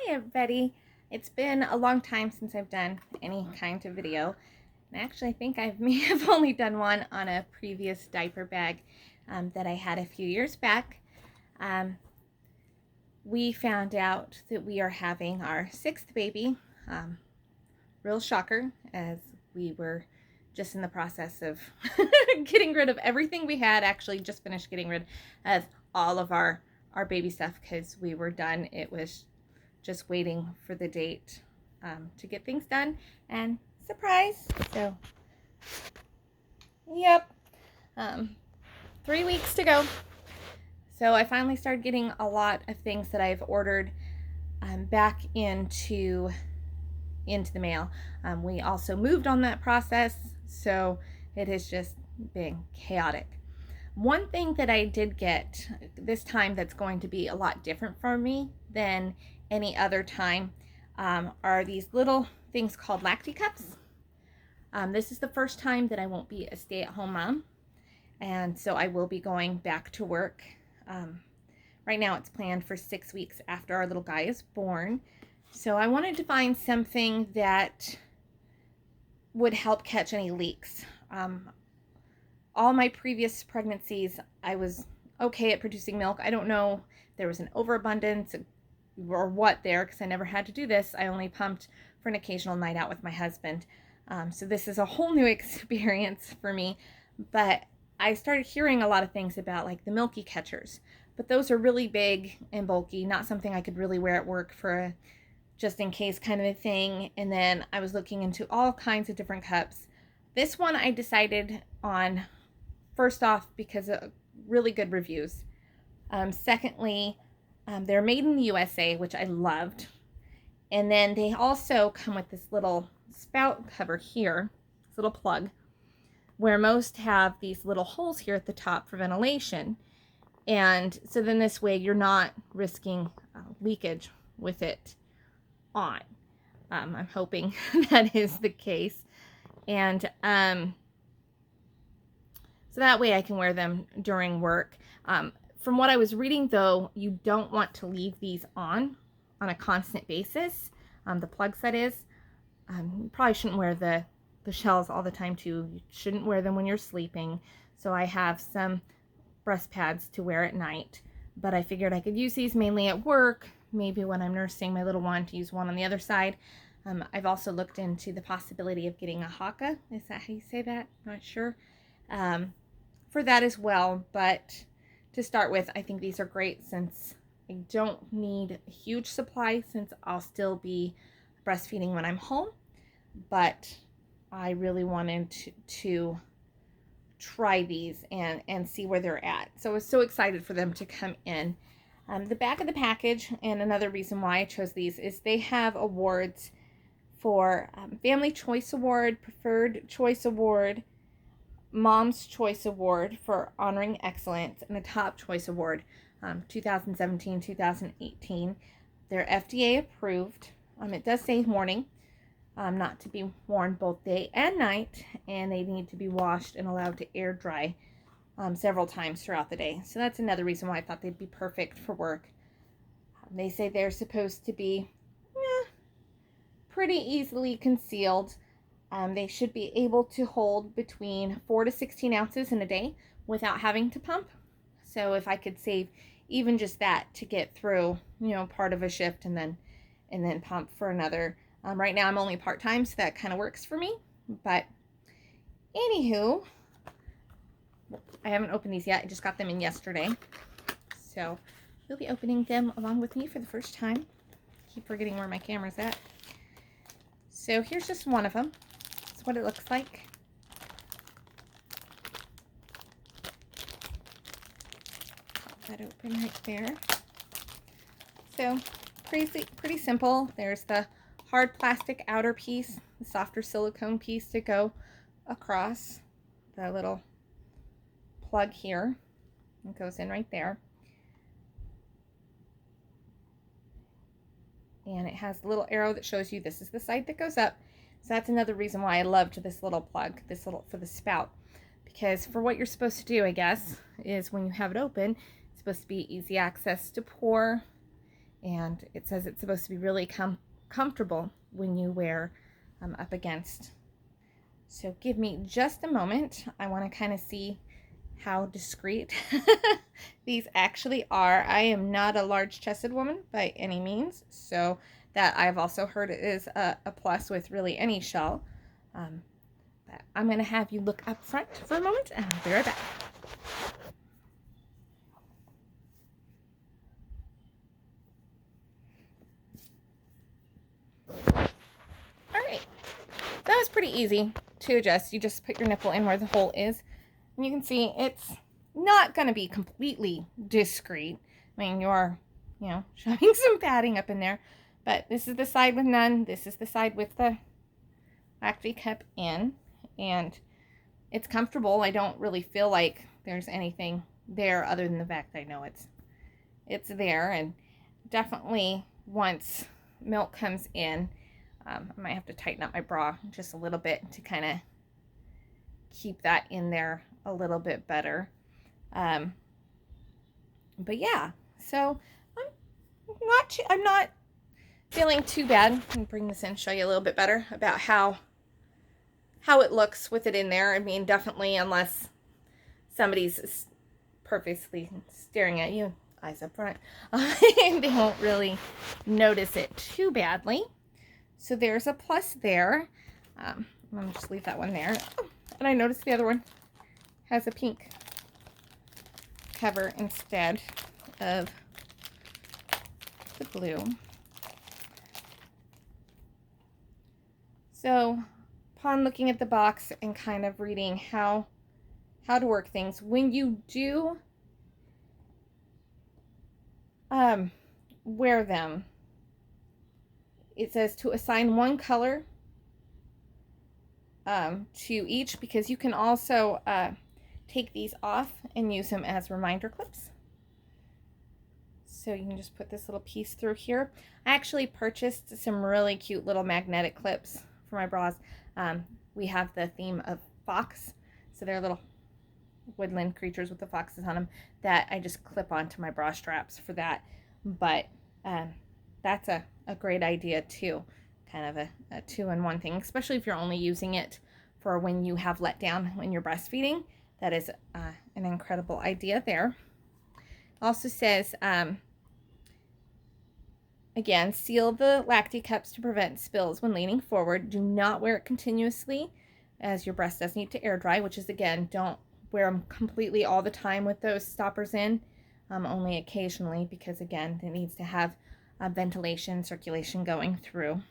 Hi everybody. It's been a long time since I've done any kind of video. And actually I think I may have only done one on a previous diaper bag that I had a few years back. We found out that we are having our sixth baby. Real shocker, as we were just in the process of getting rid of everything we had. Actually just finished getting rid of all of our baby stuff because we were done. It was just waiting for the date to get things done, and surprise, so yep, 3 weeks to go. So I finally started getting a lot of things that I've ordered back into the mail. We also moved on that process, so it has just been chaotic. One thing that I did get this time that's going to be a lot different for me than any other time are these little things called Lacticups. This is the first time that I won't be a stay-at-home mom, and so I will be going back to work. Right now it's planned for 6 weeks after our little guy is born. So I wanted to find something that would help catch any leaks. All my previous pregnancies, I was okay at producing milk. I don't know if there was an overabundance or what there, because I never had to do this. I only pumped for an occasional night out with my husband. So this is a whole new experience for me. But I started hearing a lot of things about like the milky catchers. But those are really big and bulky, not something I could really wear at work for a just in case kind of a thing. And then I was looking into all kinds of different cups. This one I decided on, first off, because of really good reviews. Secondly, they're made in the USA, which I loved. And then they also come with this little spout cover here, this little plug, where most have these little holes here at the top for ventilation. And so then this way you're not risking leakage with it on. I'm hoping that is the case. And so that way I can wear them during work. From what I was reading though, you don't want to leave these on a constant basis. The plugs, that is. You probably shouldn't wear the shells all the time too. You shouldn't wear them when you're sleeping. So I have some breast pads to wear at night, but I figured I could use these mainly at work, maybe when I'm nursing my little one, to use one on the other side. I've also looked into the possibility of getting a haka. Is that how you say that? Not sure. For that as well, but to start with, I think these are great since I don't need a huge supply, since I'll still be breastfeeding when I'm home. But I really wanted to try these and see where they're at. So I was so excited for them to come in. The back of the package, and another reason why I chose these, is they have awards for Family Choice Award, Preferred Choice Award, Mom's Choice Award for honoring excellence, and a Top Choice Award, 2017, 2018. They're FDA approved. It does say morning, not to be worn both day and night, and they need to be washed and allowed to air dry several times throughout the day. So that's another reason why I thought they'd be perfect for work. They say they're supposed to be pretty easily concealed. They should be able to hold between 4 to 16 ounces in a day without having to pump. So if I could save even just that to get through, part of a shift and then pump for another. Right now I'm only part-time, so that kind of works for me. But anywho, I haven't opened these yet. I just got them in yesterday. So you'll be opening them along with me for the first time. Keep forgetting where my camera's at. So here's just one of them. That's what it looks like. Pop that open right there. So pretty simple. There's the hard plastic outer piece, the softer silicone piece to go across the little plug here. It goes in right there. And it has a little arrow that shows you this is the side that goes up. So that's another reason why I loved this little plug, for the spout. Because for what you're supposed to do, I guess, is when you have it open, it's supposed to be easy access to pour and it says it's supposed to be really comfortable when you wear up against. So give me just a moment. I want to kind of see how discreet these actually are. I am not a large-chested woman by any means, so that I've also heard is a plus with really any shell. But I'm going to have you look up front for a moment, and I'll be right back. All right, that was pretty easy to adjust. You just put your nipple in where the hole is, and you can see it's not going to be completely discreet. I mean, you're, shoving some padding up in there, but this is the side with none. This is the side with the Lacticup in, and it's comfortable. I don't really feel like there's anything there other than the fact I know it's there. And definitely once milk comes in, I might have to tighten up my bra just a little bit to kind of keep that in there a little bit better. But yeah, so I'm not feeling too bad. Let me bring this in, show you a little bit better about how it looks with it in there. I mean, definitely, unless somebody's purposely staring at you, eyes up front, they won't really notice it too badly. So there's a plus there. I'm gonna just leave that one there. Oh, and I noticed the other one has a pink cover instead of the blue. So upon looking at the box and kind of reading how to work things, when you do wear them, it says to assign one color to each, because you can also take these off and use them as reminder clips. So you can just put this little piece through here. I actually purchased some really cute little magnetic clips for my bras. We have the theme of fox, so they're little woodland creatures with the foxes on them that I just clip onto my bra straps for that. But that's a great idea too, kind of a two-in-one thing, especially if you're only using it for when you have let down when you're breastfeeding. That is an incredible idea there. Also says, again, seal the Lacticups to prevent spills when leaning forward. Do not wear it continuously, as your breast does need to air dry, which is, again, don't wear them completely all the time with those stoppers in, only occasionally, because, again, it needs to have ventilation, circulation going through.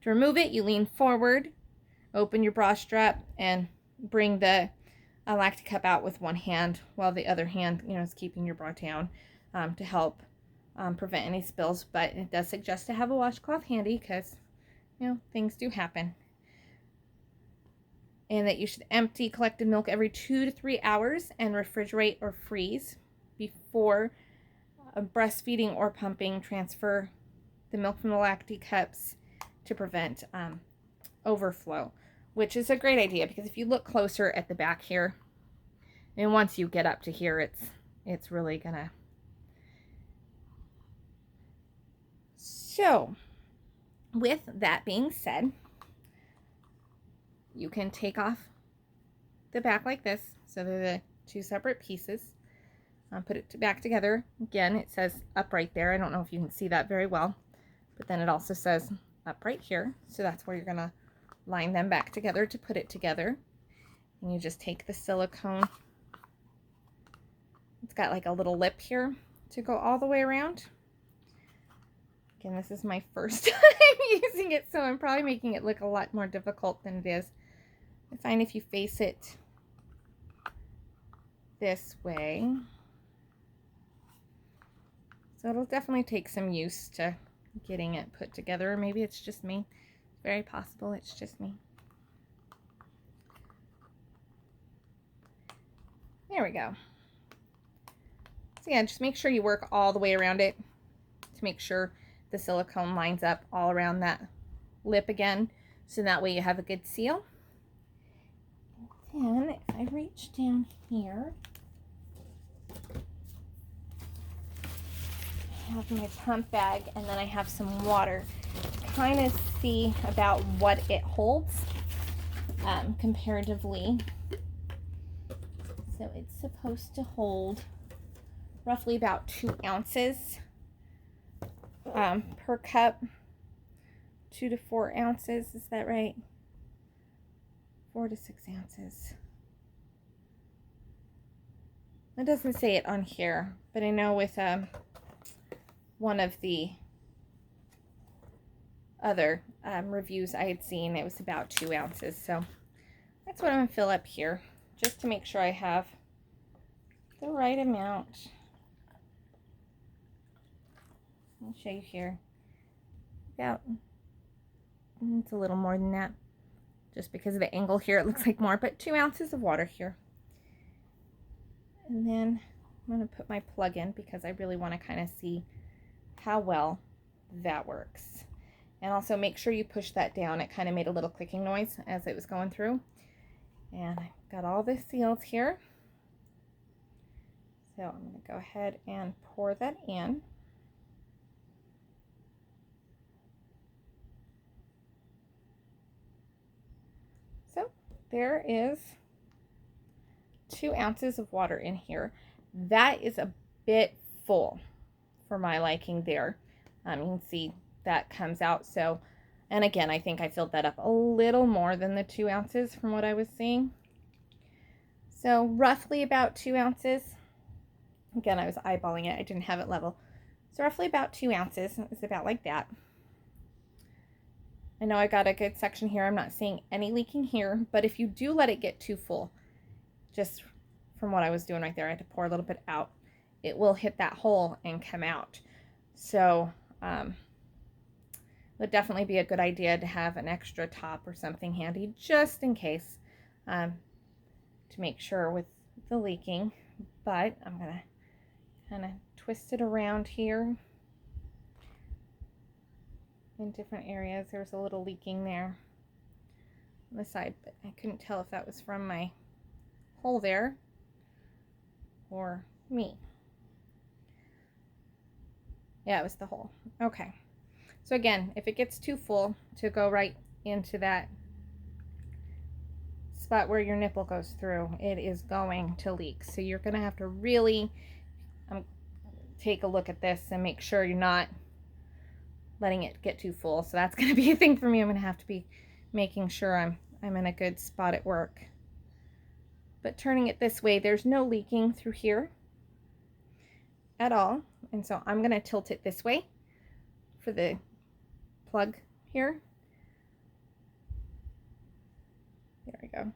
To remove it, you lean forward, open your bra strap, and bring the Lacticup out with one hand, while the other hand, is keeping your bra down to help prevent any spills. But it does suggest to have a washcloth handy, because things do happen. And that you should empty collected milk every 2 to 3 hours and refrigerate or freeze before breastfeeding or pumping. Transfer the milk from the Lacticups to prevent overflow, which is a great idea, because if you look closer at the back here, and once you get up to here, it's really gonna. So with that being said, you can take off the back like this, so they're the two separate pieces. Put it back together. Again, it says up right there. I don't know if you can see that very well, but then it also says up right here, so that's where you're gonna line them back together to put it together. And you just take the silicone. It's got like a little lip here to go all the way around. Again, this is my first time using it, so I'm probably making it look a lot more difficult than it is. I find if you face it this way, so it'll definitely take some use to getting it put together, or maybe it's just me. It's very possible it's just me. There we go. So yeah, just make sure you work all the way around it to make sure the silicone lines up all around that lip again, so that way you have a good seal. And then if I reach down here, I have my pump bag, and then I have some water to kind of see about what it holds comparatively. So it's supposed to hold roughly about 2 ounces per cup. 2 to 4 ounces, is that right? 4 to 6 ounces. It doesn't say it on here, but I know with one of the other reviews I had seen, it was about 2 ounces. So that's what I'm going to fill up here, just to make sure I have the right amount. I'll show you here. About, it's a little more than that. Just because of the angle here, it looks like more, but 2 ounces of water here. And then I'm going to put my plug in because I really want to kind of see how well that works. And also make sure you push that down. It kind of made a little clicking noise as it was going through. And I've got all the seals here. So I'm going to go ahead and pour that in. So there is 2 ounces of water in here. That is a bit full for my liking there. You can see that comes out. So, and again, I think I filled that up a little more than the 2 ounces from what I was seeing. So roughly about 2 ounces. Again, I was eyeballing it. I didn't have it level. So roughly about 2 ounces. It's about like that. I know I got a good section here. I'm not seeing any leaking here, but if you do let it get too full, just from what I was doing right there, I had to pour a little bit out. It will hit that hole and come out. So it would definitely be a good idea to have an extra top or something handy just in case, to make sure with the leaking. But I'm going to kind of twist it around here in different areas. There's a little leaking there on the side, but I couldn't tell if that was from my hole there or me. Yeah, it was the hole. Okay. So again, if it gets too full to go right into that spot where your nipple goes through, it is going to leak. So you're going to have to really take a look at this and make sure you're not letting it get too full. So that's going to be a thing for me. I'm going to have to be making sure I'm in a good spot at work. But turning it this way, there's no leaking through here at all. And so I'm going to tilt it this way for the plug here. There we go.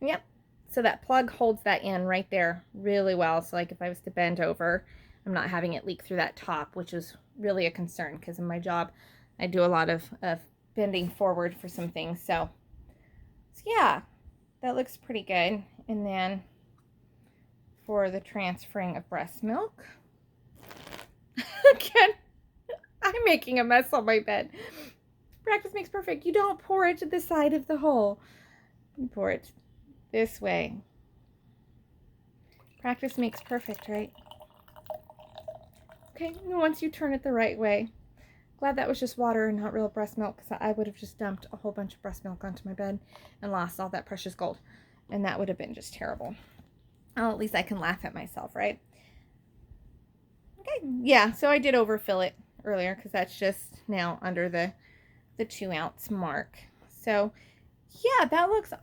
Yep. So that plug holds that in right there really well. So like if I was to bend over, I'm not having it leak through that top, which is really a concern because in my job, I do a lot of bending forward for some things. So yeah, that looks pretty good. And then for the transferring of breast milk, again, I'm making a mess on my bed. Practice makes perfect. You don't pour it to the side of the hole. You pour it this way. Practice makes perfect, right? Okay, and once you turn it the right way. Glad that was just water and not real breast milk, because I would have just dumped a whole bunch of breast milk onto my bed and lost all that precious gold. And that would have been just terrible. Oh, at least I can laugh at myself, right? Okay, yeah, so I did overfill it earlier because that's just now under the 2 ounce mark. So yeah, that looks,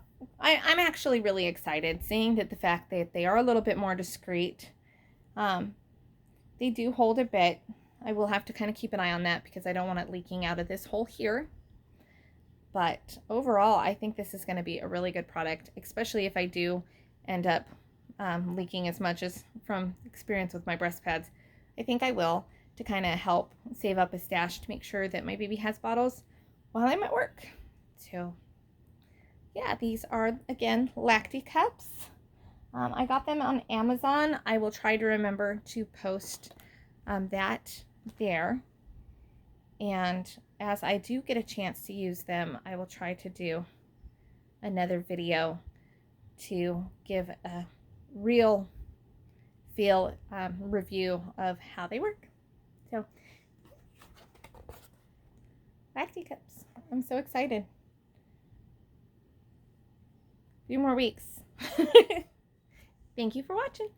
I'm actually really excited seeing that the fact that they are a little bit more discreet. They do hold a bit. I will have to kind of keep an eye on that because I don't want it leaking out of this hole here. But overall, I think this is going to be a really good product, especially if I do end up leaking as much as from experience with my breast pads. I think I will, to kind of help save up a stash to make sure that my baby has bottles while I'm at work. So yeah, these are, again, Lacticups. I got them on Amazon. I will try to remember to post that there. And as I do get a chance to use them, I will try to do another video to give a real feel review of how they work. So, Lacticups. I'm so excited. A few more weeks. Thank you for watching.